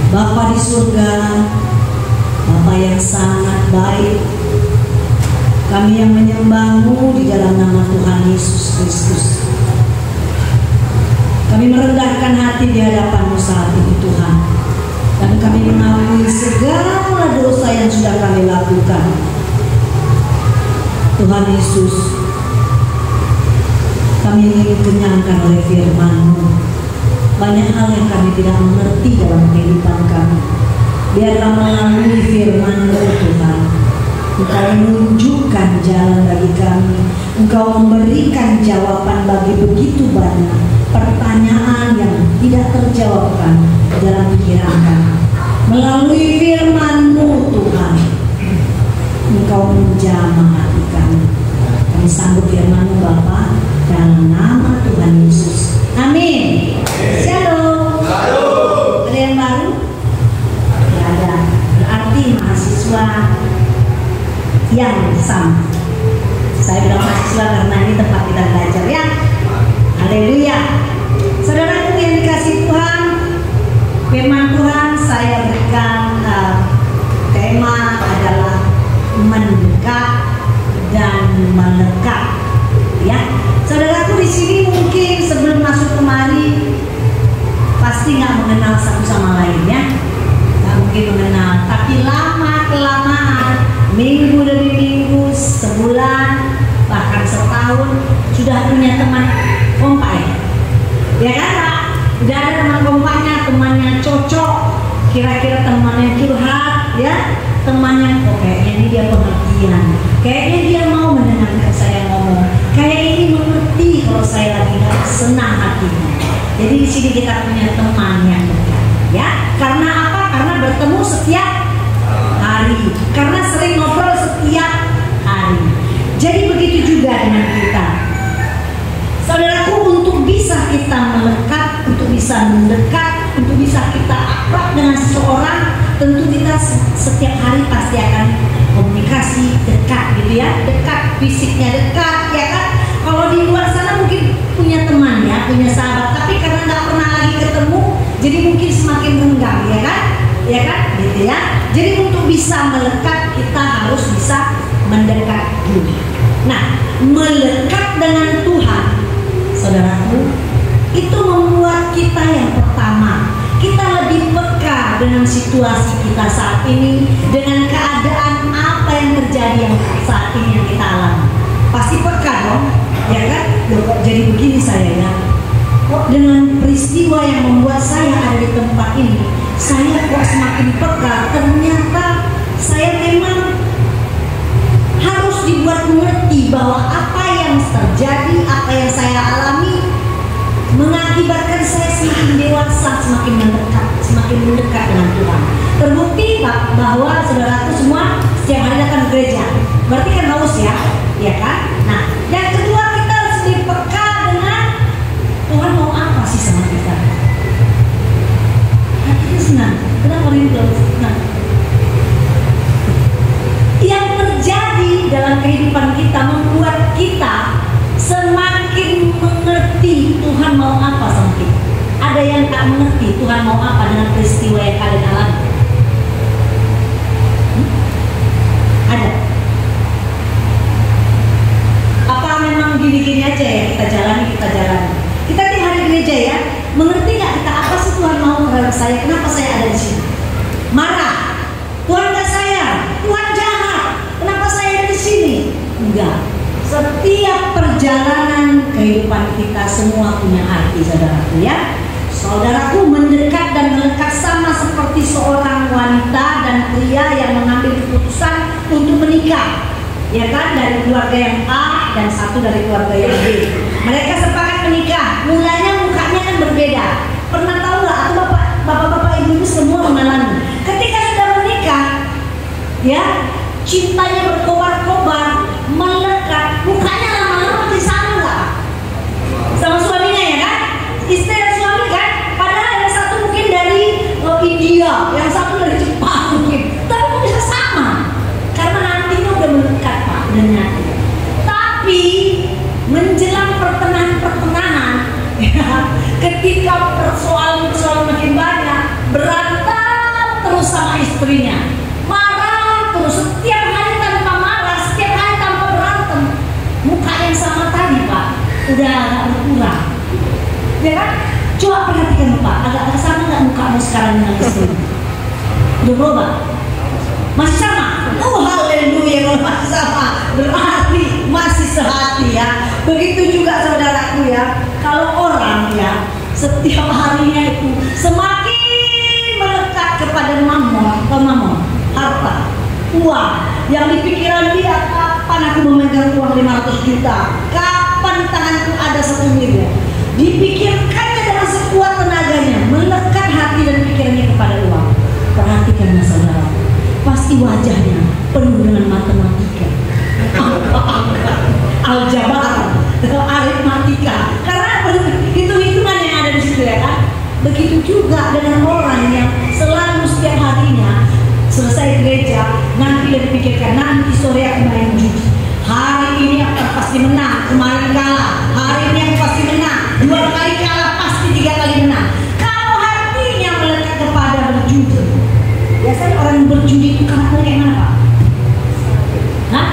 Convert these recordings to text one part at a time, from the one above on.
Bapa di surga, Bapa yang sangat baik, kami yang menyembah-Mu di dalam nama Tuhan Yesus Kristus. Kami merendahkan hati di hadapan-Mu saat ini Tuhan, dan kami mengakui segala dosa yang sudah kami lakukan. Tuhan Yesus, kami ingin dikenyangkan oleh firman-Mu. Banyak hal yang kami tidak mengerti dalam kehidupan kami. Biarlah melalui firman-Mu Tuhan, Engkau menunjukkan jalan bagi kami. Engkau memberikan jawaban bagi begitu banyak pertanyaan yang tidak terjawabkan dalam pikiran kami. Melalui firman-Mu Tuhan, Engkau menjamah hati kami. Kami sambut firman-Mu Bapa, dalam nama Tuhan Yesus. Amin. Shalom. Ada yang baru? Tidak ada. Berarti mahasiswa yang sama. Saya bilang mahasiswa karena ini tempat kita belajar ya. Haleluya. Saudaraku yang dikasih Tuhan, firman Tuhan saya berikan tema adalah mendekat dan melekat. Ya, saudaraku di sini mungkin sebelum masuk kemari pasti nggak mengenal satu sama lain ya, nggak mungkin mengenal. Tapi lama kelamaan, minggu demi minggu, sebulan, bahkan setahun sudah punya teman kompak ya kan Pak? Udah ada teman kompaknya, temannya cocok, kira-kira temannya curhat ya, temannya kok kayaknya ini dia pengertian, kayaknya dia mau mendengarkan saya ngomong, kayak ini mengerti kalau saya lagi nggak senang hatinya. Jadi di sini kita punya teman yang dekat, ya. Karena apa? Karena bertemu setiap hari, karena sering ngobrol setiap hari. Jadi begitu juga dengan kita, saudaraku. Untuk bisa kita melekat, untuk bisa mendekat, untuk bisa kita akrab dengan seseorang, tentu kita setiap hari pasti akan komunikasi dekat gitu ya, dekat fisiknya dekat ya kan. Kalau di luar sana mungkin punya teman ya, punya sahabat, tapi karena nggak pernah lagi ketemu, jadi mungkin semakin renggang ya kan, gitu ya. Jadi untuk bisa melekat kita harus bisa mendekat dulu. Nah, melekat dengan Tuhan, saudaraku, itu membuat kita yang pertama, kita lebih peka dengan situasi kita saat ini, dengan keadaan apa yang terjadi yang saat ini yang kita alami. Pasti peka dong, ya kan? Loh, kok jadi begini saya ya? Kok dengan peristiwa yang membuat saya ada di tempat ini, saya kok semakin peka? Ternyata saya memang harus dibuat mengerti bahwa apa yang terjadi, apa yang saya alami mengakibatkan saya semakin dewasa, semakin mendekat dengan Tuhan. Terbukti bahwa saudaraku semua setiap hari datang ke gereja, berarti kan haus ya kan? Nah, yang kedua kita harus lebih peka dengan Tuhan mau apa sih sama kita. Hatinya senang, kenapa rindu senang? Yang terjadi dalam kehidupan kita membuat kita semakin mengerti Tuhan mau apa sama kita. Ada yang tak mengerti Tuhan mau apa dengan peristiwa yang kalian alami? Ada? Apa memang gini-gini aja ya kita jalani? Kita tiap hari gereja ya, mengerti nggak kita apa sih Tuhan mau terhadap saya? Kenapa saya ada di sini? Marah, Tuhan nggak sayang, Tuhan jahat, kenapa saya ada di sini? Enggak. Setiap perjalanan kehidupan kita semua punya arti, saudaraku ya. Saudaraku, mendekat dan melekat sama seperti seorang wanita dan pria yang mengambil keputusan untuk menikah, ya kan, dari keluarga yang A dan satu dari keluarga yang B. Mereka sepakat menikah. Mulanya mukanya kan berbeda. Pernah tahu nggak? Atau bapak-bapak ibu semua mengalami. Ketika sudah menikah, ya, cintanya berkobar-kobar, melekat, mukanya lama-lama di sana nggak? Sama suaminya ya kan? Istri dan suami kan? Padahal yang satu mungkin dari India, yang satu dari Jepang mungkin, tapi kok bisa sama? Karena nantinya udah melekat Pak, udah nyatu. Tapi menjelang pertengahan, ya, ketika persoalan makin banyak, berantem sama istrinya, marah terus setiap hari tanpa marah, setiap hari tanpa berantem. Muka yang sama tadi Pak, udah agak berkurang, ya kan? Coba perhatikan Pak, agak sama nggak mukamu sekarang dengan istri? Udah berubah? Masih sama? Oh haleluya, kalau masih sama berarti masih sehati ya. Begitu juga saudaraku ya, kalau orang ya setiap harinya itu semakin melekat kepada mamon, harta, uang, yang di pikiran dia kapan aku memegang uang 500 juta, kapan tanganku ada 1 miliar. Dipikirkannya dengan sekuat tenaganya, melekat hati dan pikirannya kepada uang. Perhatikan saudara, pasti wajahnya penuh dengan matematika, aljabar, aritmatika, karena hitung-hitungan yang ada di situ ya kan. Begitu juga dengan orang yang selalu setiap harinya selesai gereja nanti dia pikirkan, nanti sore aku main judi, hari ini akan pasti menang, kemarin kalah, hari ini aku pasti menang, 2 kali kalah pasti 3 kali menang. Kalau hatinya melekat kepada berjudi, biasanya orang berjudi itu karakternya kayak mana Pak? Hah?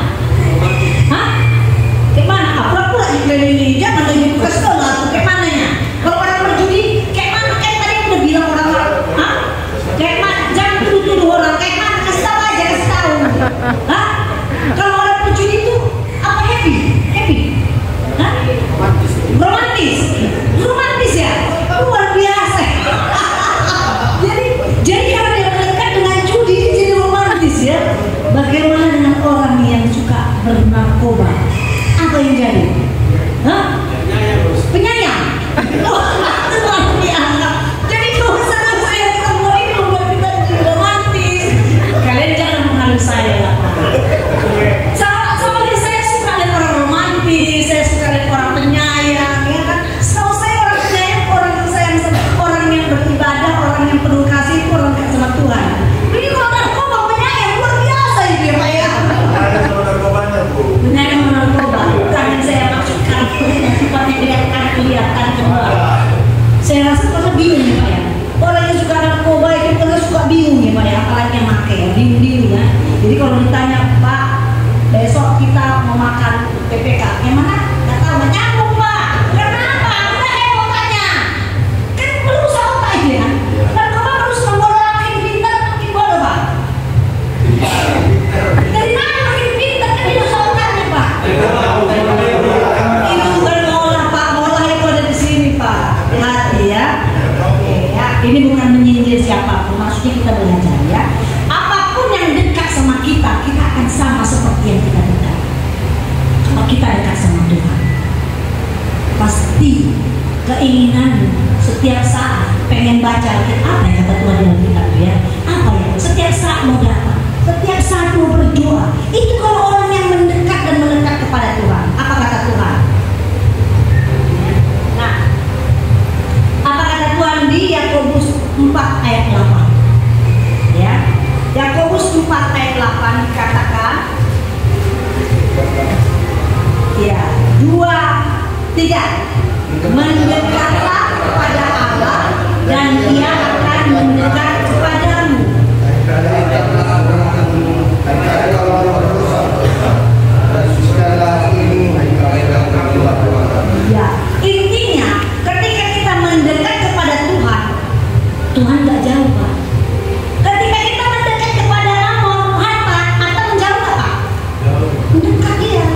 Kayak mana? Pura-pura dikelilingi, jangan lagi buka sekolah, kayak mananya? Kalau orang berjudi, kayak mana? Kayak tadi udah bilang orang-orang, hah? Kayak mana? Jangan tuduh-tuduh orang, kayak mana? Kasih tahu aja, kasih tahu. Hah? Kalau orang berjudi itu apa happy? Happy? Hah? Romantis? Romantis ya? Luar biasa. Jadi kalau dia melekat dengan judi, dia jadi romantis ya. Bagaimana dengan orang yang suka bernarkoba? Apa yang jadi? Hah? Penyayang. Oh, luar biasa. Jadi dosa-dosa yang semua ini membuat kita jadi romantis. Kalian jangan mengalir saya lah. Sama saya suka lihat orang romantis, saya suka lihat orang penyayang, ya kan? Setahu saya orang penyayang, orang yang sayang, orang yang beribadah, orang yang penuh kasih, itu orang dekat sama Tuhan. Ini kalau narkoba penyayang luar biasa itu ya Pak ya. Penyayang narkoba, bukan yang saya maksud karakternya, sifatnya dia akan kelihatan keluar. Saya rasa karena bingung ya Pak ya. Orang yang suka narkoba itu karena suka bingung ya Pak ya, apalagi yang pakai ya, bingung ya. Jadi kalau ditanya Pak, besok kita mau makan PPK, yang mana? Nggak tahu, nggak nyambung Pak. Kenapa? Udah heboh tanya. Kan perlu sama Pak ya. Narkoba harus membuat orang makin pintar, makin bodoh Pak. Dari mana makin pintar? Kan itu sautannya Pak. Itu bukan mola Pak, mola itu ada di sini Pak. Hati ya. Oke ya. Ini bukan menyindir siapapun, maksudnya kita belajar ya. Apapun yang dekat sama kita, kita akan sama seperti yang kita dekat. Kalau kita dekat sama Tuhan, pasti keinginan setiap saat pengen baca apa yang kata Tuhan dalam kitab ya. Apa ya? Setiap saat mau datang, setiap saat mau berdoa. Itu kalau orang yang mendekat dan melekat kepada Tuhan. Apa kata Tuhan? Nah, apa kata Tuhan di Yakobus 4 ayat 8? Ya, Yakobus 4 ayat 8 dikatakan, ya, 2, 3, mendekatlah kepada Allah dan Dia akan mendekat kepadamu. Ya, intinya ketika kita mendekat kepada Tuhan, Tuhan gak jauh Pak. Ketika kita mendekat kepada harta menjauh gak Pak? Mendekat dia.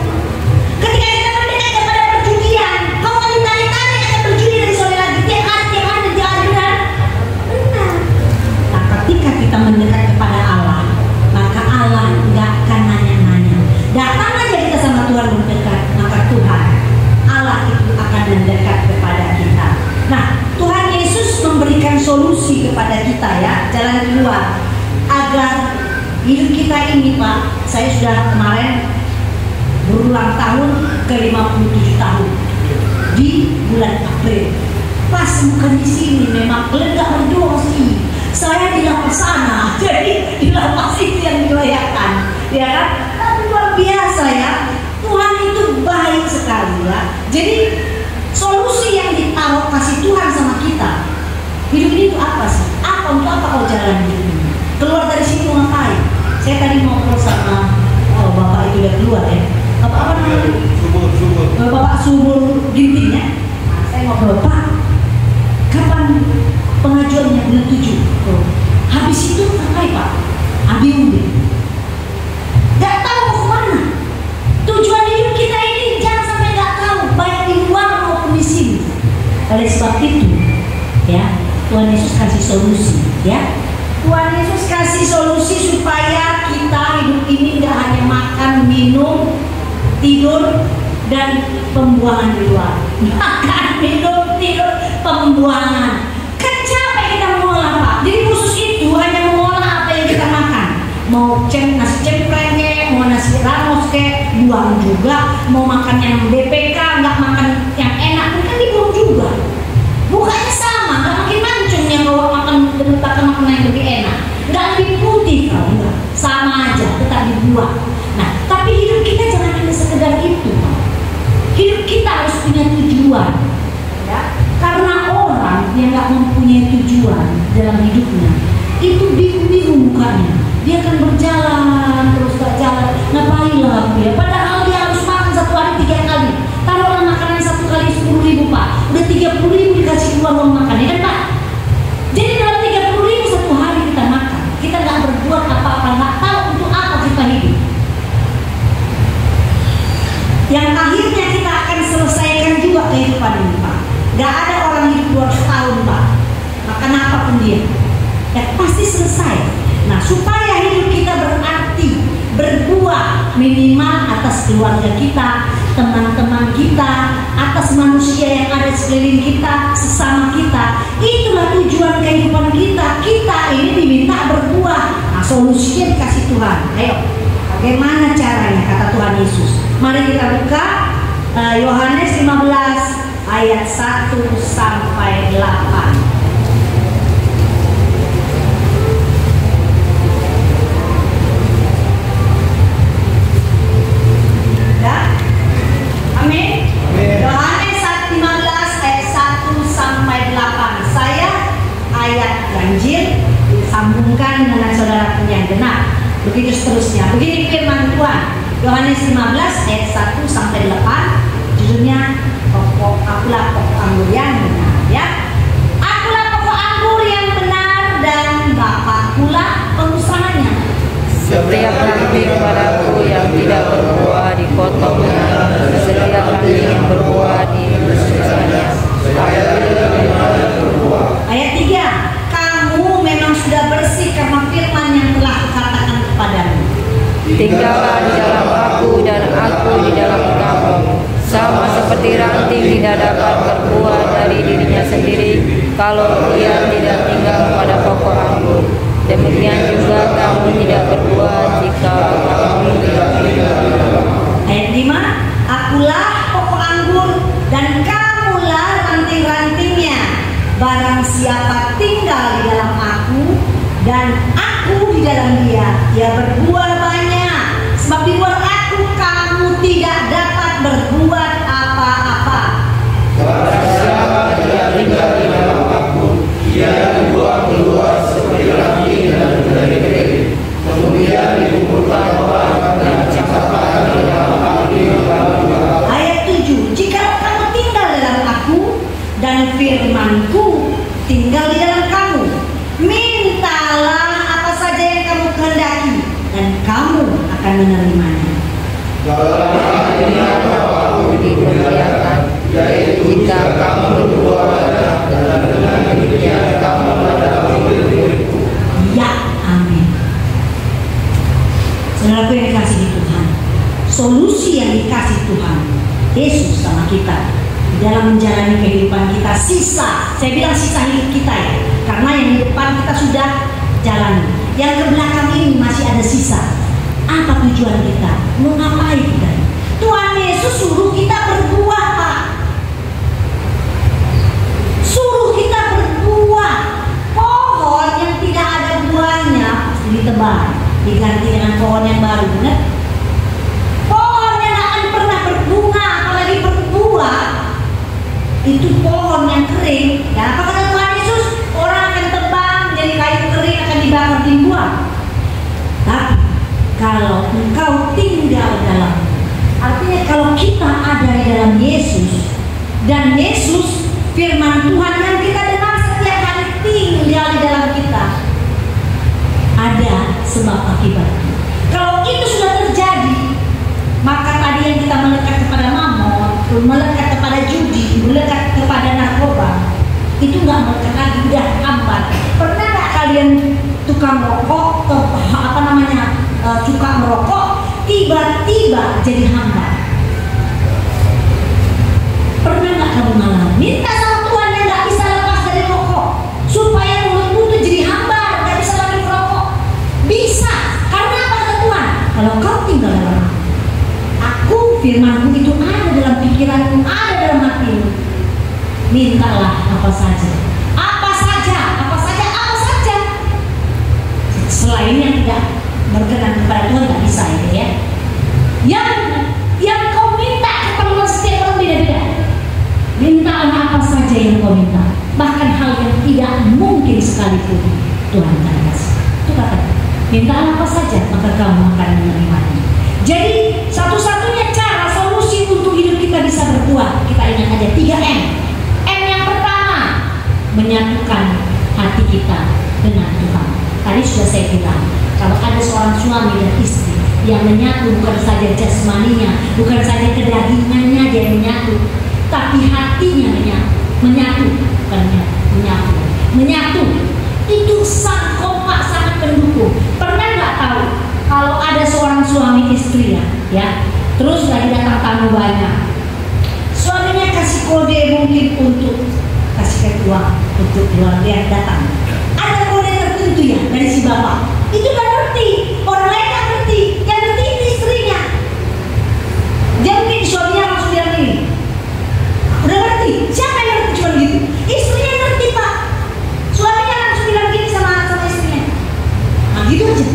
Ketika kita mendekat kepada perjudian, kau mau ditanya-tanya akan berjudi dari sore lagi, tiap hari benar. Nah, ketika kita mendekat kepada Allah, maka Allah gak akan nanya-nanya. Datang aja kita sama Tuhan mendekat, maka Tuhan Allah itu akan mendekat kepada kita. Nah, Tuhan Yesus memberikan solusi kepada kita ya, jalan keluar agar hidup kita ini Pak. Saya sudah kemarin berulang tahun ke 57 tahun di bulan April. Pas bukan di sini, memang kalian gak berdoa sih. Saya di lapas sana, jadi di lapas itu yang dilayakan, ya kan? Tapi luar biasa ya, Tuhan itu baik sekali ya. Jadi solusi yang ditaruh kasih Tuhan sama kita, hidup ini itu apa sih? Untuk apa kau jalan hidup ini? Keluar dari tadi ngobrol sama bapak itu udah keluar ya. Apa namanya? Bapak Subur Ginting ya. Nah, saya ngobrol, Pak, kapan pengajuannya bulan 7? Habis itu sampai Pak, ambil undi. Gak tahu mau kemana. Tujuan hidup kita ini jangan sampai gak tahu, baik di luar maupun di sini. Oleh sebab itu, ya, Tuhan Yesus kasih solusi, ya. Tuhan Yesus kasih solusi supaya kita hidup ini gak hanya makan, minum, tidur, dan pembuangan di luar. Makan, minum, tidur, pembuangan. Kan capek kita mengolah, Pak. Jadi khusus itu hanya mengolah apa yang kita makan. Mau nasi cempreng ke, mau nasi ramos ke, buang juga. Mau makan yang BPK, nggak makan yang enak, kan dibuang juga. Bukannya sama, nggak makin mancungnya kalau makan makanan yang lebih enak. Nggak lebih putih kalau enggak. Sama aja, tetap dibuang. Nah, tapi hidup kita jangan hanya sekedar itu, Pak. Hidup kita harus punya tujuan, ya. Karena orang yang nggak mempunyai tujuan dalam hidupnya, itu bingung-bingung mukanya. Dia akan berjalan terus gak jalan. Ngapain lah dia? Padahal dia harus makan satu hari 3 kali. Taruhlah makanan satu kali 10.000, Pak. Udah 30.000 dikasih uang makan, ya kan, Pak? Jadi dalam 30.000 satu hari kita makan, kita nggak berbuat apa-apa, nggak tahu untuk apa kita hidup. Yang akhirnya kita akan selesaikan juga kehidupan ini, Pak. Gak ada orang hidup 200 tahun, Pak. Makan apapun dia, ya pasti selesai. Nah, supaya hidup kita berarti, berbuah minimal atas keluarga kita, teman-teman kita, atas manusia yang ada sekeliling kita, sesama kita. Itulah tujuan kehidupan kita. Kita ini diminta berbuah. Nah, solusinya dikasih Tuhan. Ayo, bagaimana caranya? Kata Tuhan Yesus. Mari kita buka Yohanes 15 ayat 1 sampai 8. Amin. Yohanes 15 ayat 1 sampai 8. Saya ayat ganjil disambungkan dengan saudara yang genap. Begitu seterusnya. Begini firman Tuhan. Yohanes 15 ayat 1 sampai 8. Judulnya akulah pokok anggur yang benar, ya. Akulah pokok anggur yang benar dan Bapa-Kulah pengusahanya. Setiap ranting padaku yang tidak berbuah dipotongnya, setiap ranting yang berbuah dibersihkannya. Ayat 3. Kamu memang sudah bersih karena firman yang telah kukatakan kepadamu. Tinggallah di dalam aku dan aku di dalam kamu. Sama seperti ranting tidak dapat berbuah dari dirinya sendiri kalau ia tidak tinggal pada pokok anggur. Demikian juga kamu tidak berbuah jika kamu tidak tinggal. Ayat 5. Akulah pokok anggur dan kamulah ranting-rantingnya. Barang siapa tinggal di dalam aku dan aku di dalam dia, dia berbuah banyak. Sebab di luar aku kamu tidak dapat berbuat apa-apa. Barang siapa tidak tinggal di dalam aku, ia dibuang keluar seperti ranting dan berdiri. Kemudian dikumpulkan orang dan dicampakkan di dalam api. Ayat 7. Jika kamu tinggal dalam aku dan firmanku tinggal di dalam kamu, mintalah apa saja yang kamu kehendaki dan kamu akan menerimanya. Aku diperlihatkan, yaitu jika kamu berbuah banyak dan dengan demikian kamu mendapat hidupku. Ya, amin. Saudaraku yang dikasih di Tuhan, solusi yang dikasih Tuhan Yesus sama kita dalam menjalani kehidupan kita, sisa, saya bilang sisa hidup kita ya, karena yang di depan kita sudah jalani, yang ke belakang ini masih ada sisa. Apa tujuan kita? Mau ngapain kita? Tuhan Yesus suruh kita berbuah, Pak. Suruh kita berbuah. Pohon yang tidak ada buahnya ditebang, diganti dengan pohon yang baru, benar? Pohon yang akan pernah berbunga, apalagi berbuah, itu pohon yang kering. Dan apa kata Tuhan Yesus? Orang akan tebang jadi kayu kering, akan dibakar dibuang. Tapi kalau engkau tinggal dalam. Artinya kalau kita ada di dalam Yesus, dan Yesus firman Tuhan yang kita dengar setiap hari tinggal di dalam kita, ada sebab akibat. Kalau itu sudah terjadi, maka tadi yang kita melekat kepada mamon, melekat kepada judi, melekat kepada narkoba, itu nggak melekat lagi, udah hambar. Pernah nggak kalian tukang rokok, suka merokok, tiba-tiba jadi hambar? Pernah nggak kamu mengalami? Minta sama Tuhan yang nggak bisa lepas dari rokok, supaya mulutmu tuh jadi hambar, nggak bisa lagi merokok. Bisa, karena apa kata Tuhan? Kalau kau tinggal dalam Aku, firmanku itu ada dalam pikiranmu, ada dalam hatimu. Mintalah apa saja, apa saja, apa saja, apa saja. Selain yang tidak berkenan kepada Tuhan nggak bisa itu ya. Yang kau minta keperluan setiap orang beda-beda. Mintalah apa saja yang kau minta, bahkan hal yang tidak mungkin sekalipun Tuhan akan kasih. Itu kata, mintalah apa saja maka kamu akan menerimanya. Jadi satu-satunya cara solusi untuk hidup kita bisa berbuah, kita ingat aja 3M. M yang pertama, menyatukan hati kita dengan Tuhan. Tadi sudah saya bilang, kalau ada seorang suami dan istri yang menyatu, bukan saja jasmaninya, bukan saja kedagingannya dia menyatu, tapi hatinya menyatu, itu sangat kompak, sangat pendukung. Pernah nggak tahu kalau ada seorang suami istri ya, terus lagi datang tamu banyak, suaminya kasih kode mungkin untuk kasih uang untuk keluarga datang, ada kode tertentu ya dari si bapak, itu nggak ngerti, orang lain nggak ngerti, yang ngerti itu istrinya. Dia mungkin suaminya langsung bilang ini, udah ngerti, siapa yang ngerti cuma gitu, istrinya ngerti pak, suaminya langsung bilang gini sama istrinya, nah gitu aja.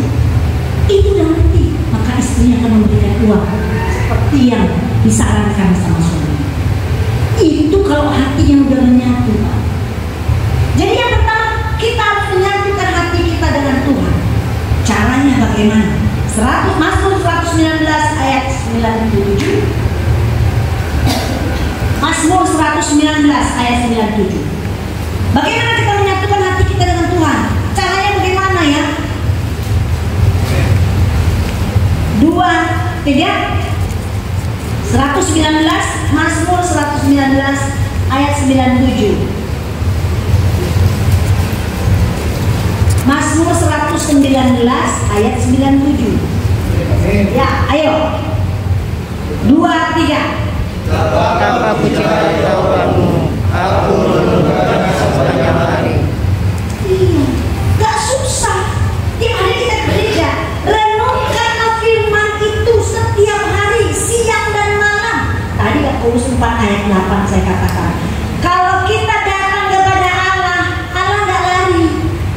Itu udah ngerti, maka istrinya akan memberikan uang seperti yang disarankan sama suami. Itu kalau hatinya udah menyatu, Pak. Jadi yang pertama, kita harus menyatukan hati kita dengan Tuhan. Caranya bagaimana? Mazmur 119 ayat 97. Mazmur 119 ayat 97. Bagaimana kita menyatukan hati kita dengan Tuhan? Caranya bagaimana ya? 2, 3, 119, Mazmur 119 ayat 97. Mazmur 119 ayat 97. Ya, ayo. 2, 3. Betapa ku cinta Tuhanmu, aku merenungkan sepanjang hari. Iya, gak susah. Tiap hari kita ke gereja, renungkanlah firman itu setiap hari, siang dan malam. Tadi Yakobus 4 ayat 8 saya katakan, kalau kita datang kepada Allah, Allah gak lari,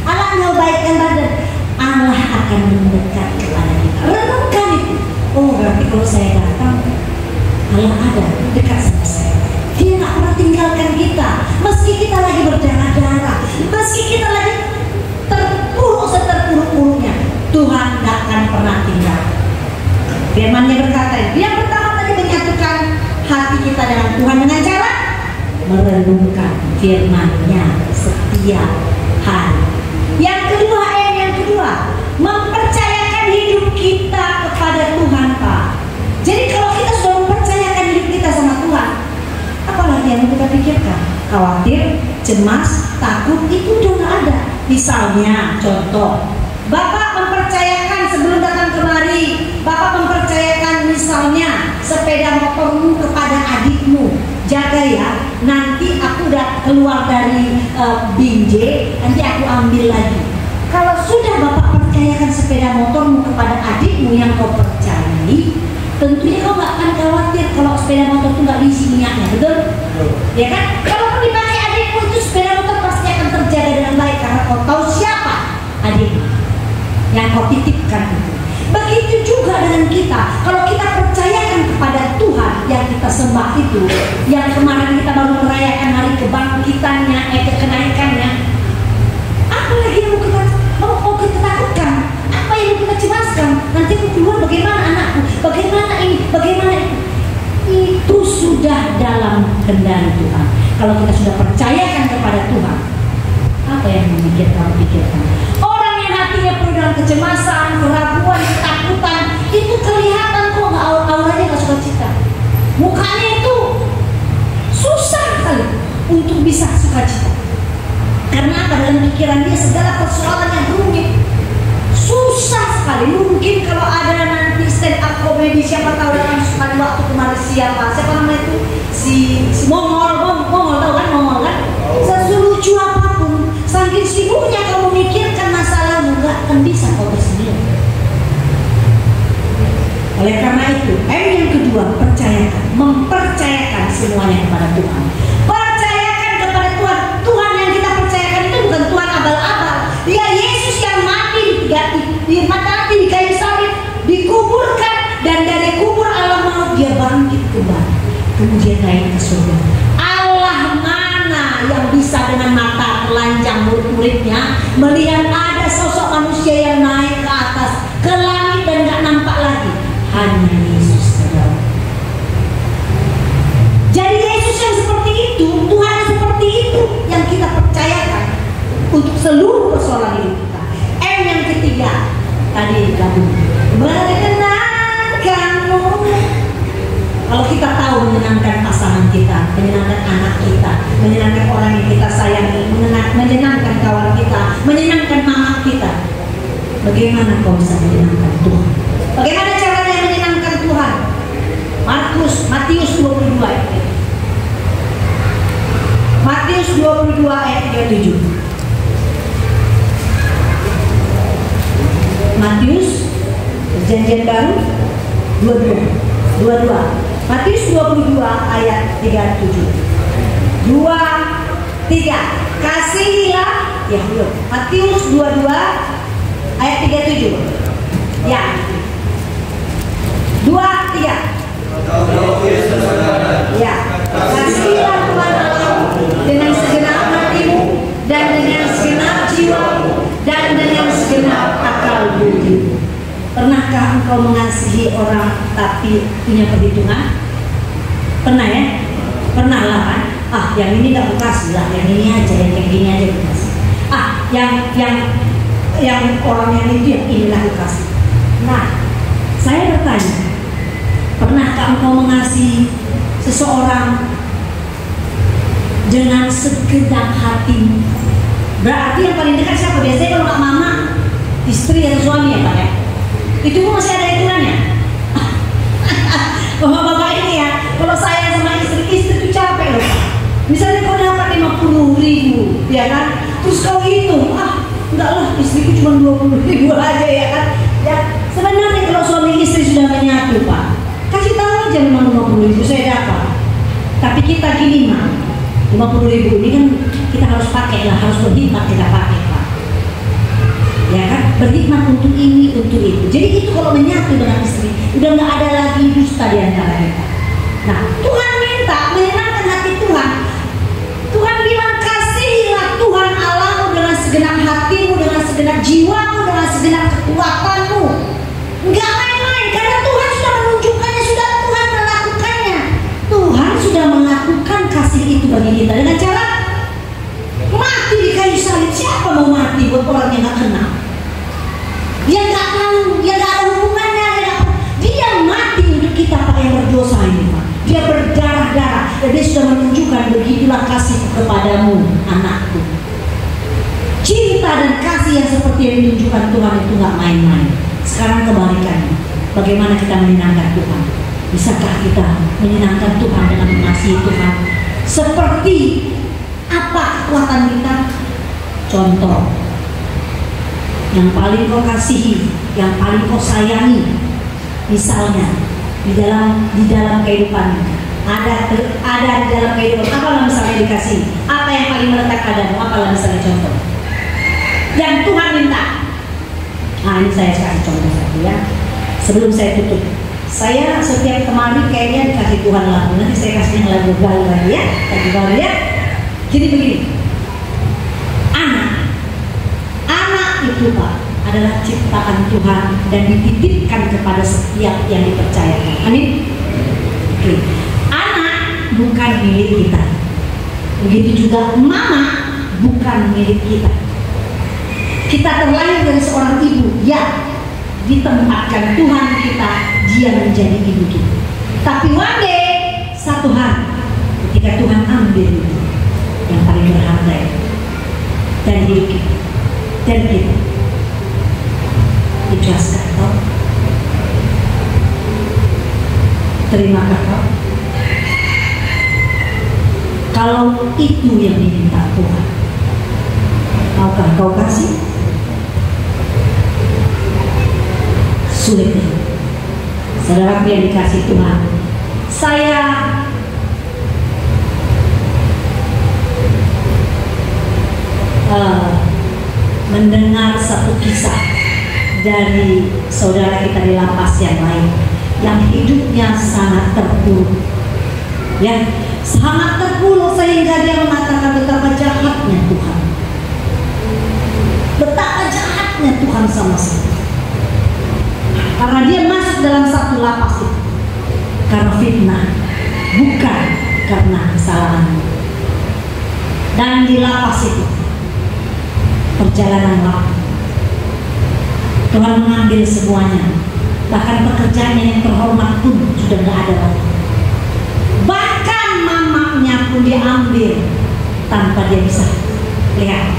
Allah gak baikkan badan, Allah akan mendekat kepada kita. Renungkan itu. Oh, berarti kalau saya datang, Allah ada dekat sama saya. Dia gak pernah tinggalkan kita, meski kita lagi berdarah-darah, meski kita lagi terpuruk seterpuruk-puruknya, Tuhan gak akan pernah tinggal. Firman-Nya berkata, yang pertama tadi menyatukan hati kita dengan Tuhan dengan cara merenungkan firman-Nya setiap hari. Yang kedua, mempercayakan hidup kita kepada Tuhan, Pak. Jadi kalau kita sudah mempercayakan hidup kita sama Tuhan, apalagi yang kita pikirkan? Khawatir, cemas, takut, itu udah gak ada. Misalnya, contoh, Bapak mempercayakan sebelum datang kemari, Bapak mempercayakan misalnya sepeda motormu kepada adikmu. Jaga ya, nanti aku udah keluar dari Binjai, nanti aku ambil lagi. Kalau sudah Bapak percayakan sepeda motormu kepada adikmu yang kau percayai, tentunya kau gak akan khawatir kalau sepeda motor itu gak diisi minyaknya, betul? Ya kan? Kalau dipakai adikmu itu sepeda motor pasti akan terjaga dengan baik, karena kau tahu siapa adikmu yang kau titipkan itu. Begitu juga dengan kita. Kalau kita percayakan kepada Tuhan yang kita sembah itu, yang kemarin kita baru merayakan hari kebangkitannya, kenaikannya, apa lagi yang mau kita takutkan? Apa yang kita cemaskan? Nanti aku Kalau kita sudah percayakan kepada Tuhan, apa yang memikirkan? Orang yang hatinya penuh dengan kecemasan, keraguan, ketakutan, itu kelihatan kok auranya nggak sukacita. Mukanya itu susah sekali untuk bisa sukacita. Karena apa? Dalam pikiran dia segala persoalan yang rumit, susah sekali. Mungkin kalau ada nanti stand up comedy, siapa tahu yang sekali waktu kemarin siapa namanya itu si Mongol tahu kan Mongol kan? Selucu apapun, saking sibuknya kamu memikirkan masalahmu, gak akan bisa kau bersedia. Oleh karena itu, yang kedua, mempercayakan semuanya kepada Tuhan. Percayakan kepada Tuhan. Tuhan yang kita percayakan itu bukan Tuhan abal-abal. Dia Yesus yang mati di kayu salib, dikuburkan, dan dari kubur Allah maut dia bangkit kembali, kemudian naik ke surga. Allah mana yang bisa dengan mata telanjang murid-muridnya melihat ada sosok manusia yang naik ke atas ke langit dan gak nampak lagi? Hanya Yesus saudara. Jadi Yesus yang seperti itu, Tuhan yang seperti itu yang kita percayakan untuk seluruh persoalan hidup kita. Yang ketiga tadi gabung, menyenangkanmu. Kalau kita tahu menyenangkan pasangan kita, menyenangkan anak kita, menyenangkan orang yang kita sayangi, menyenangkan kawan kita, menyenangkan mama kita, bagaimana kau bisa menyenangkan Tuhan? Bagaimana caranya menyenangkan Tuhan? Matius 22 ayat 37. Matius 22 ayat 37. Matius Perjanjian Baru 22. Matius 22 ayat 37. 2, 3. Kasihilah ya belum. Matius 22 ayat 37. Ya. 2, 3. Ya. Kasihilah Tuhan Allahmu dengan segenap hatimu dan dengan segenap jiwamu dan dengan segenap akal budimu. Pernahkah engkau mengasihi orang tapi punya perhitungan? Pernah ya? Pernah lah kan? Yang ini gak kasih lah, yang ini aja, yang kayak gini aja kasih. Yang orang yang itu yang inilah kasih. Nah, saya bertanya, pernahkah engkau mengasihi seseorang dengan segenap hatimu? Berarti yang paling dekat siapa? Biasanya kalau gak mama, istri atau suami ya Pak ya? Itu pun masih ada hitungannya. Bapak-bapak ini ya, kalau saya sama istri itu capek loh. Misalnya kau dapat 50.000, ya kan? Terus kau hitung, enggak lah, istriku cuma 20.000 aja ya kan? Ya, sebenarnya kalau suami istri sudah menyatu Pak, kasih tahu aja memang 50.000 saya dapat. Tapi kita gini mah, 50.000 ini kan kita harus pakai lah, harus berhikmat kita pakai Pak. Ya kan, berhikmat untuk ini, untuk itu. Jadi itu kalau menyatu dengan istri, udah nggak ada lagi dusta di antara kita. Nah, Tuhan minta menyenangkan hati Tuhan. Tuhan bilang kasihilah Tuhan Allahmu dengan segenap hatimu, dengan segenap jiwamu, dengan segenap kekuatanmu. Nggak main-main, karena Tuhan sudah menunjukkannya, sudah Tuhan melakukannya. Tuhan sudah melakukan kasih itu bagi kita dengan cara mati di kayu salib. Siapa mau mati buat orang yang nggak kenal? Dia nggak tahu, dia nggak ada hubungannya. Dia mati untuk kita Pak yang berdosa ini Pak. Dia berdarah-darah dan dia sudah menunjukkan begitulah kasih kepadamu anakku. Cinta dan kasih yang seperti yang ditunjukkan Tuhan itu nggak main-main. Sekarang kebalikannya, bagaimana kita menyenangkan Tuhan? Bisakah kita menyenangkan Tuhan dengan mengasihi Tuhan? Seperti apa kekuatan kita? Contoh, yang paling kau kasihi, yang paling kau sayangi, misalnya di dalam kehidupan ada di dalam kehidupan apa misalnya dikasih, apa yang paling melekat padamu, apa misalnya contoh yang Tuhan minta. Ini saya kasih contoh satu ya sebelum saya tutup. Saya setiap kemarin kayaknya dikasih Tuhan lagu, nanti saya kasih yang lagu baru lagi ya, lagu baru ya. Jadi begini, anak itu Pak adalah ciptaan Tuhan dan dititipkan kepada setiap yang dipercayakan. Amin. Oke. Anak bukan milik kita. Begitu juga mama bukan milik kita. Kita terlahir dari seorang ibu, ya, ditempatkan Tuhan kita, dia menjadi ibu kita. Tapi one day, satu hari, ketika Tuhan ambil yang paling berharga dari hidup kita, dan kita ikhlaskan kau? Terimakah kau? Kalau itu yang diminta Tuhan, maukah kau kasih? Sulit. Saudara yang dikasih Tuhan, saya mendengar satu kisah dari saudara kita di lapas yang lain yang hidupnya sangat terpuruk, ya, sangat terpuruk sehingga dia mengatakan betapa jahatnya Tuhan, betapa jahatnya Tuhan sama saya, karena dia masuk dalam satu lapas itu karena fitnah, bukan karena kesalahan. Dan di lapas itu perjalanan waktu Tuhan mengambil semuanya, bahkan pekerjaannya yang terhormat pun sudah tidak ada lagi. Bahkan mamanya pun diambil tanpa dia bisa lihat.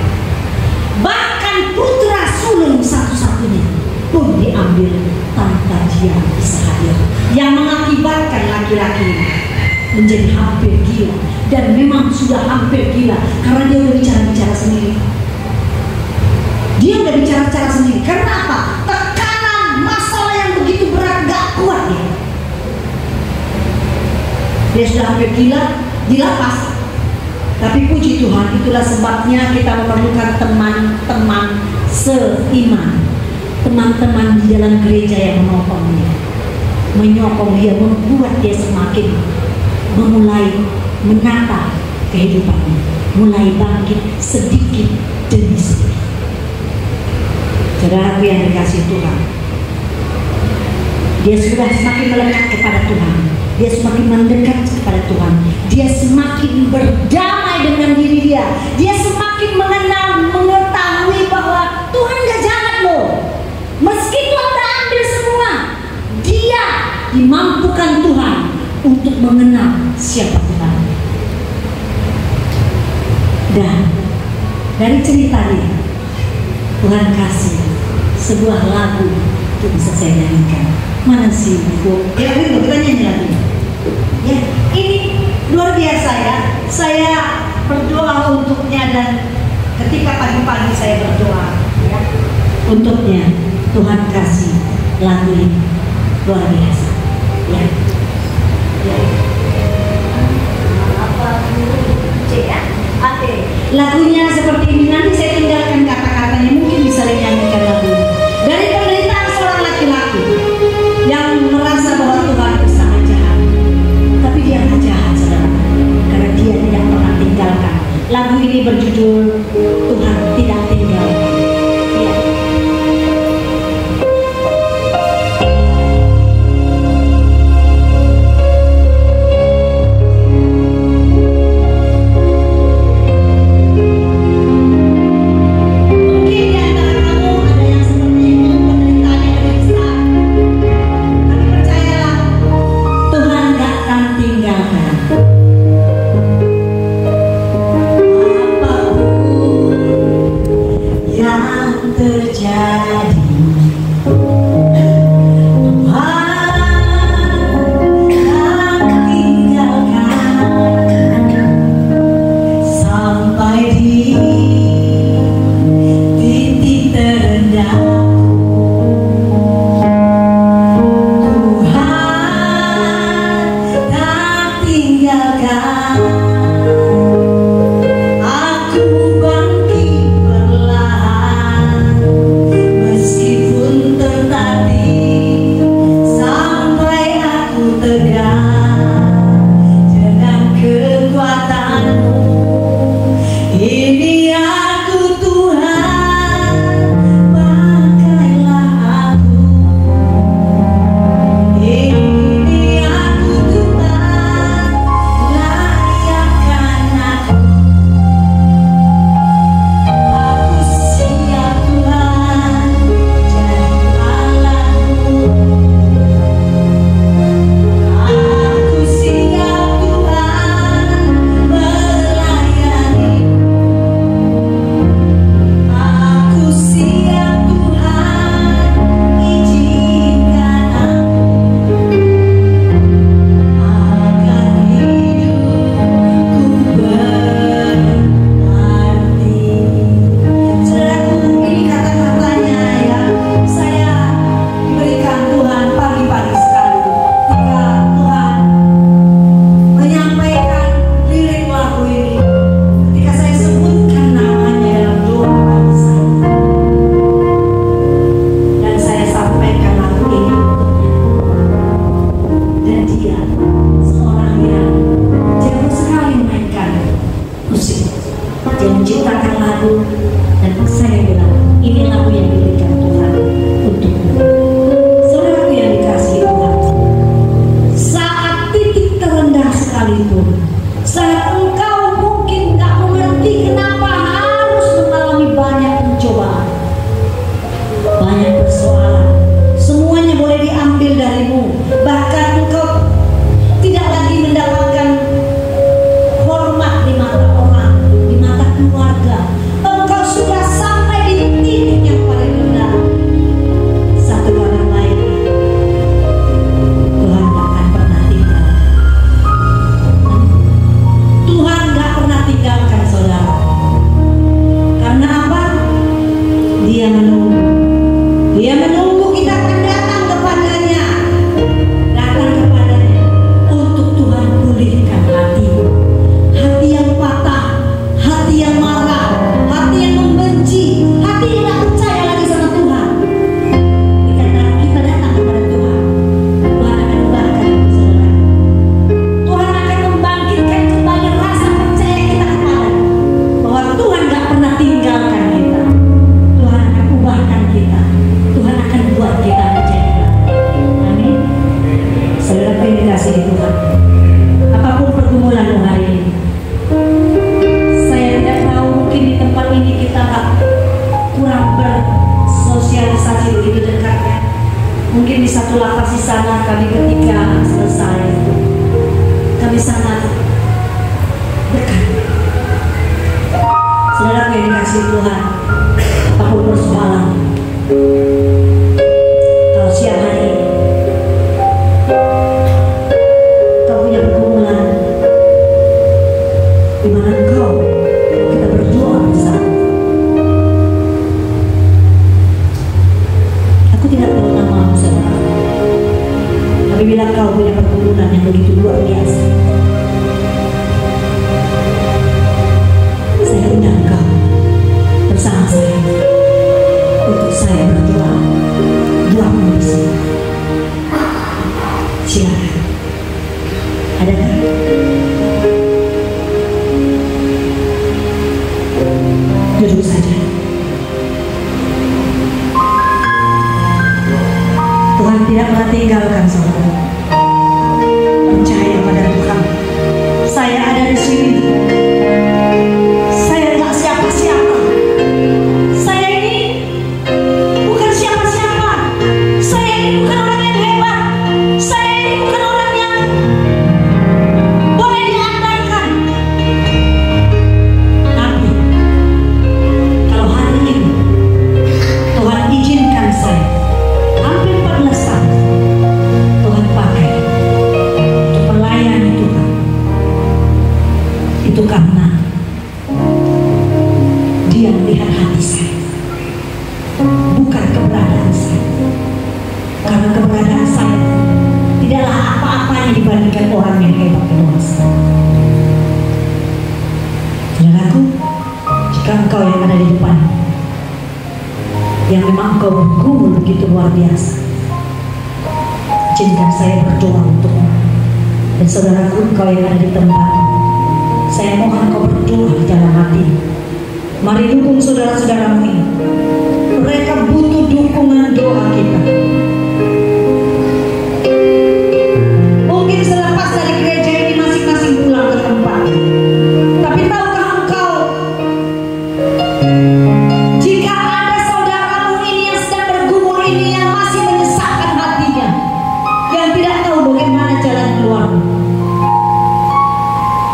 Bahkan putra sulung satu-satunya pun diambil tanpa dia bisa hadir, yang mengakibatkan laki-laki menjadi hampir gila. Dan memang sudah hampir gila karena dia udah bicara-bicara sendiri. Dia udah bicara-bicara sendiri. Karena apa? Tekanan masalah yang begitu berat gak kuat ya. Dia sudah hampir gila di lapas. Tapi puji Tuhan, itulah sebabnya kita memerlukan teman-teman seiman, teman-teman di dalam gereja yang menopang dia, menyokong dia, membuat dia semakin memulai menata kehidupannya, mulai bangkit sedikit demi sedikit. Saudaraku yang dikasih Tuhan, dia sudah semakin melekat kepada Tuhan, dia semakin mendekat kepada Tuhan, dia semakin berdamai dengan diri dia semakin mengenal, mengetahui bahwa Tuhan gak jahat loh. Meski Tuhan tak ambil semua, dia dimampukan Tuhan untuk mengenal siapa Tuhan. Dan dari ceritanya Tuhan kasih sebuah lagu untuk bisa saya nyanyikan. Mana sih Bu? Ya kita nyanyi lagi. Ya, ini luar biasa ya. Saya berdoa untuknya, dan ketika pagi-pagi saya berdoa ya, untuknya, Tuhan kasih lagu ini luar biasa. Ya. Ya. Lagunya seperti ini, nanti saya tinggalkan kata-katanya, mungkin bisa dinyanyikan lagu. Dari penderitaan seorang laki-laki yang merasa bahwa Tuhan itu sangat jahat, tapi dia nggak jahat saudara, karena dia tidak pernah tinggalkan. Lagu ini berjudul Tuhan Tidak Tinggalkan. Ya. banyak persoalan, semuanya boleh diambil darimu. Bahkan engkau tidak lagi mendapatkan hormat di mata orang, di mata keluarga. Engkau sudah sampai di titik yang paling rendah. Satu kabar lain, Tuhan gak akan pernah tinggal. Tuhan gak pernah tinggalkan saudara. Karena apa? Dia menunggu. Dia menunggu kita akan datang kepadanya. Datang kepadanya untuk Tuhan pulihkan hatimu. Hati yang patah, hati yang marah, hati yang membenci, hati yang tidak percaya lagi sama Tuhan. Karena kita datang kepada Tuhan, Tuhan akan ubahkan itu saudara. Tuhan akan membangkitkan kembali rasa percaya kita kepada bahwa Tuhan gak pernah tinggalkan kita. Tuhan akan ubahkan kita. Tuhan akan buat kita menjadi baik. Amin. Saudara yang dikasihi Tuhan, apapun pergumulanmu hari ini, saya tidak tahu, mungkin di tempat ini kita kurang bersosialisasi begitu dekatnya. Mungkin di satu lapas di sana kami ketika selesai, kami sangat dekat. Saudara yang dikasihi Tuhan, apapun persoalan, kalau siang hari ini kau punya pergumulan, di mana engkau, kalau kita berdoa bersama. Aku tidak tahu namamu saudara, tapi bila kau punya pergumulan yang begitu luar biasa, saya undang kau bersama saya untuk saya berdoa. Doamu di sini. Silakan. Adakah? Duduk saja. Tuhan tidak pernah tinggalkan saudara. Percaya pada Tuhan. Saya ada di sini. Saya tak siapa-siapa. Saya ini bukan siapa-siapa. Saya ini bukan orang yang hebat. Saya ini bukan orang yang boleh diandalkan. Tapi kalau hari ini Tuhan izinkan saya hampir 14 tahun Tuhan pakai untuk melayani Tuhan, itu karena Dia melihat hati saya, bukan keberadaan saya. Karena keberadaan saya tidaklah apa-apanya dibandingkan orang yang hebat kuasa. Saudaraku, jika engkau yang ada di depan, yang memang engkau bergumul begitu luar biasa, izinkan saya berdoa untukmu. Dan saudaraku, engkau yang ada di tempat, saya mohon engkau berdoa di dalam hati. Mari dukung saudara-saudaramu ini. Mereka butuh dukungan doa kita. Mungkin selepas dari gereja ini masing-masing pulang ke tempat. Tapi tahukah engkau, jika ada saudaramu ini yang sedang bergumul ini, yang masih menyesakkan hatinya, yang tidak tahu bagaimana jalan keluar,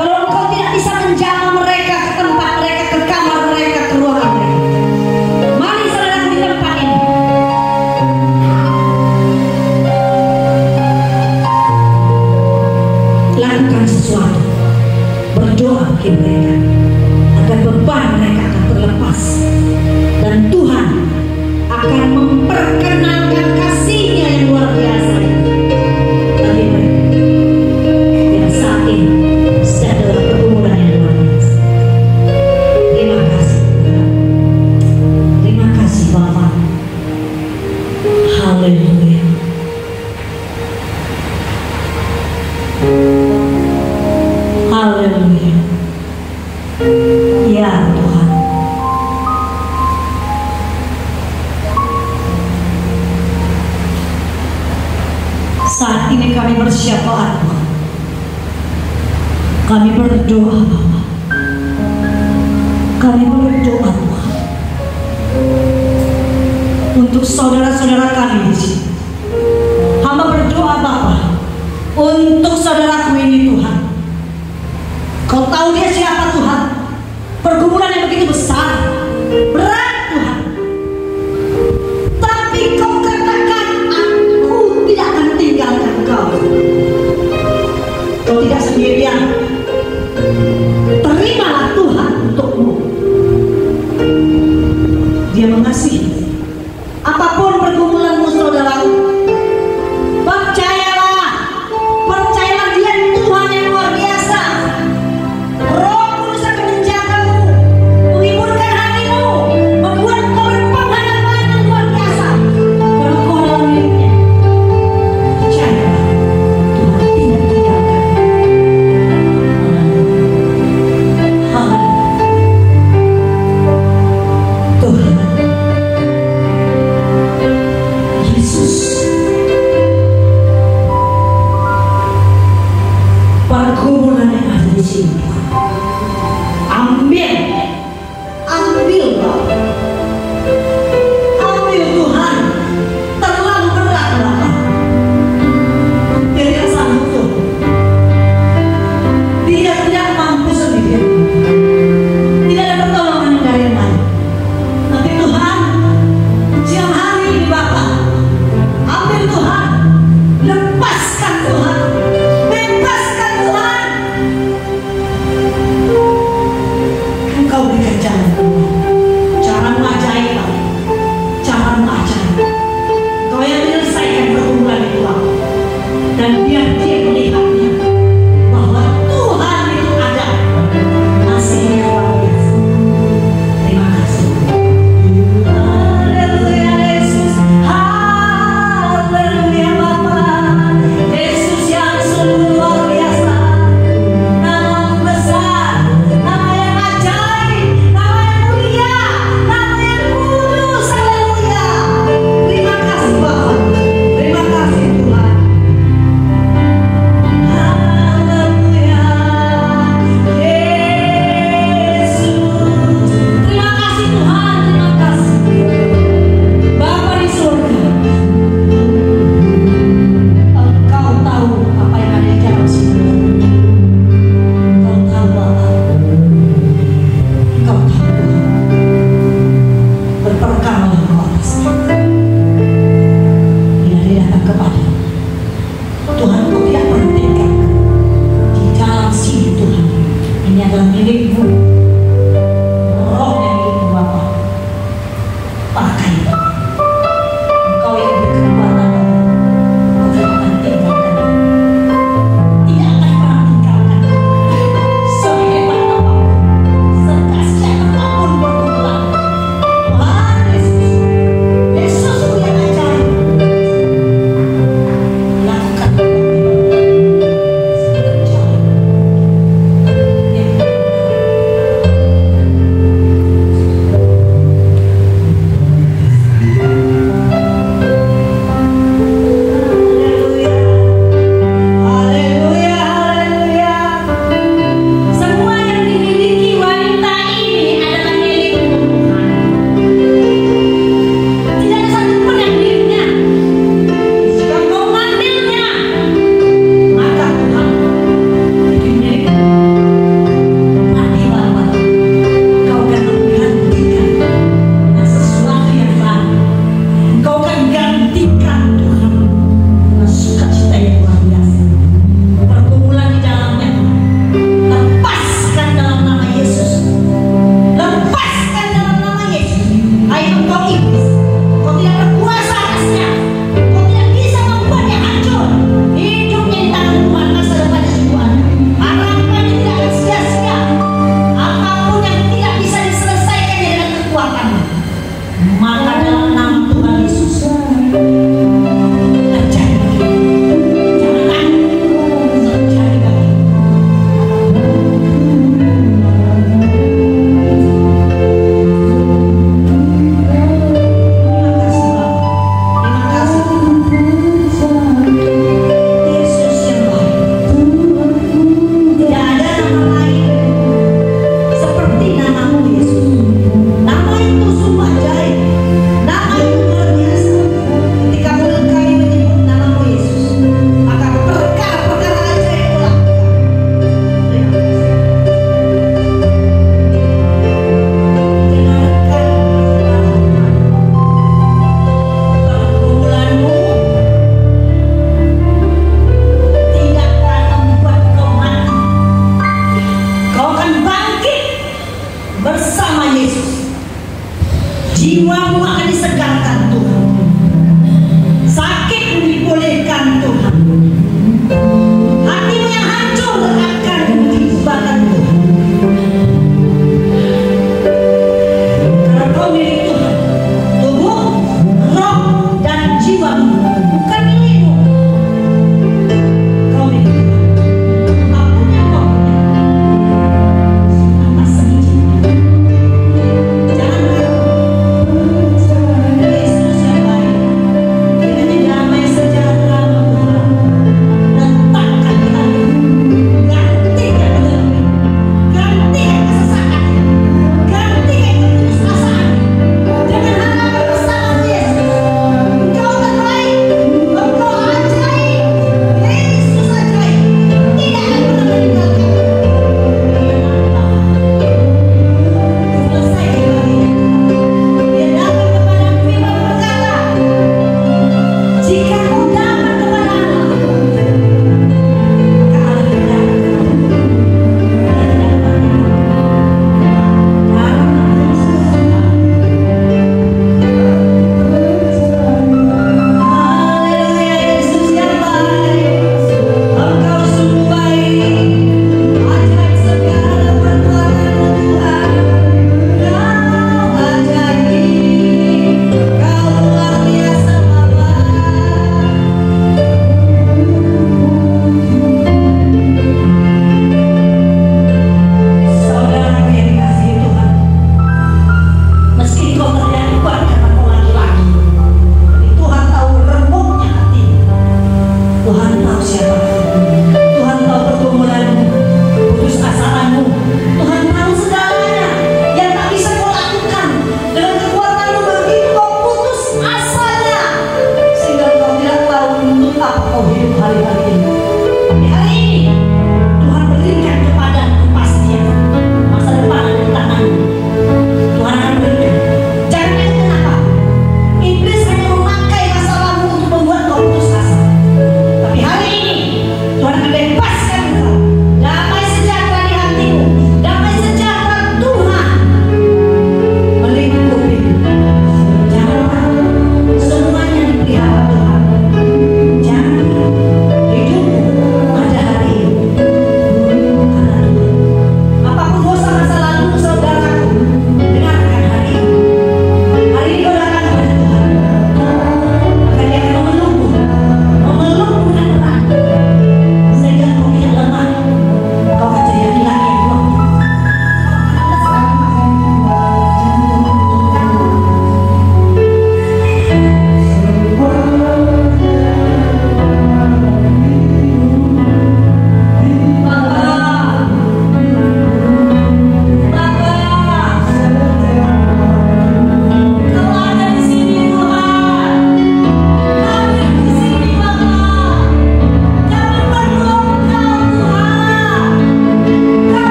kalau engkau tidak bisa menjamah mereka ke tempat mereka, ke kamar mereka, ke ruangan mereka, mari saudara di tempat ini. Lakukan sesuatu, berdoa bagi mereka agar beban mereka akan terlepas, dan Tuhan akan memperkenalkan kasih-Nya yang luar biasa bagi mereka yang saat ini sedang dalam pergumulan yang luar biasa. Terima kasih Tuhan. Terima kasih Bapa. Haleluya. Haleluya. Ya Tuhan. Saat ini kami bersyafaat, kami berdoa Bapa. Kami berdoa Tuhan untuk saudara-saudara kami di sini. Hamba berdoa Bapa untuk saudaraku ini Tuhan. Kau tahu dia siapa Tuhan. Pergumulan yang begitu besar, berat Tuhan. Tapi Kau katakan aku tidak akan tinggalkan Kau. Kau tidak sendirian. Terimalah Tuhan untukmu. Dia mengasihi. Apapun pergumulanmu saudaraku, percayalah dia Tuhan yang luar biasa. Roh Kudus akan menjagamu, menghiburkan hatimu, jiwamu, bukan milikmu. Kau milik Tuhan. Apapun yang kau punya, atas seizinnya. Jangan malu. Yesus yang baik, kiranya damai sejahtera Tuhan letakkan di hatimu. Gantikan kegelapan, gantikan kesesakan, gantikan keputusasaan. Dengan harapan bersama Yesus, Engkau terbaik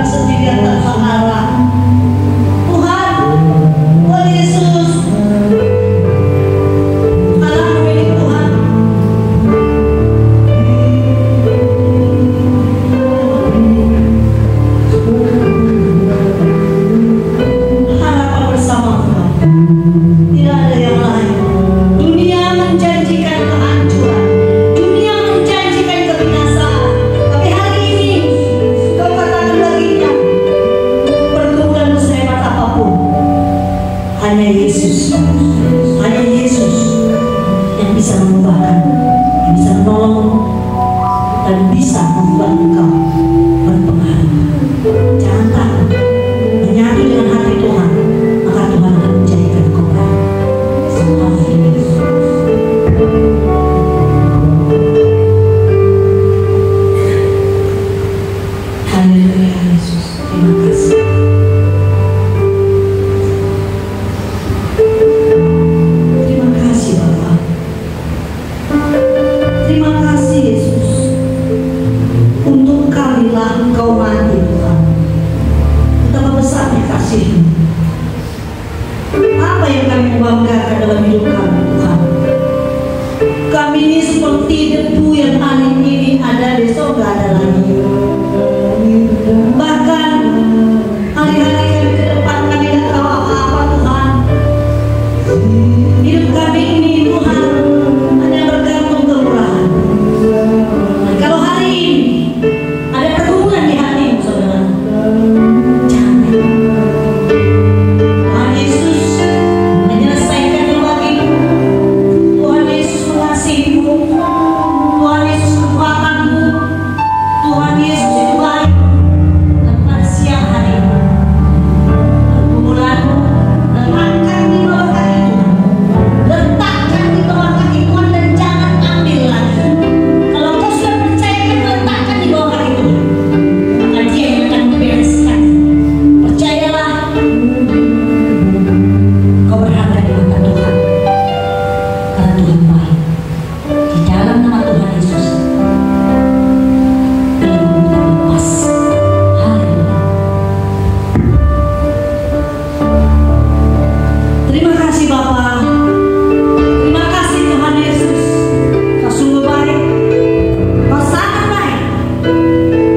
sendirian tanpa Allah. Tuhan, Tuhan Yesus, Allah milik Tuhan. Harapan bersama Tuhan, tidak ada yang lain. Dunia menjanjikan kehancuran, dunia menjanjikan kebinasaan, tapi hari ini Kau katakan baginya, pergumulanmu sehebat apapun, hanya Yesus yang bisa mengubahkan, yang bisa menolong, dan bisa membuat engkau berpengaruh. Jangan takut, menyatu dengan hati Tuhan, maka Tuhan akan menjadikan engkau baik. Amin. Haleluya Yesus, terima kasih. Terima kasih Bapa. Terima kasih Yesus. Untuk kamilah Engkau mati Tuhan. Betapa besarnya kasih-Mu. Apa yang kami banggakan dalam hidup kami Tuhan. Kami ini seperti debu yang hari ini ada, besok gak ada lagi. Bahkan hari-hari kami ke depan kami gak tahu apa-apa Tuhan. Hidup kami ini Tuhan hanya bergantung kemurahan. Dan kalau hari ini ada pergumulan di hatimu saudara, jangan. Tuhan Yesus menyelesaikannya bagimu. Tuhan Yesus mengasihimu. Tuhan Yesus kekuatanmu. Tuhan Yesus itu baik. Dan pada siang hari ini, pergumulanmu letakkan di bawah kaki Tuhan. Letakkan di bawah kaki Tuhan dan jangan ambil lagi. Kalau kau sudah percayakan, letakkan di bawah kaki Tuhan, maka Dia yang akan membereskan. Percayalah, kau berharga di mata Tuhan, karena Tuhan baik. Di dalam nama Tuhan Yesus, belenggu kita lepas. Haleluya. Terima kasih Bapa. Terima kasih Tuhan Yesus. Kau sungguh baik. Kau sangat baik.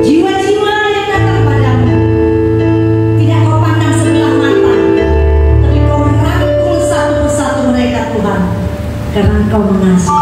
Jiwa-jiwa yang datang padamu, tidak kau pandang sebelah mata, tapi kau rangkul satu persatu mereka Tuhan, karena Engkau mengasihi.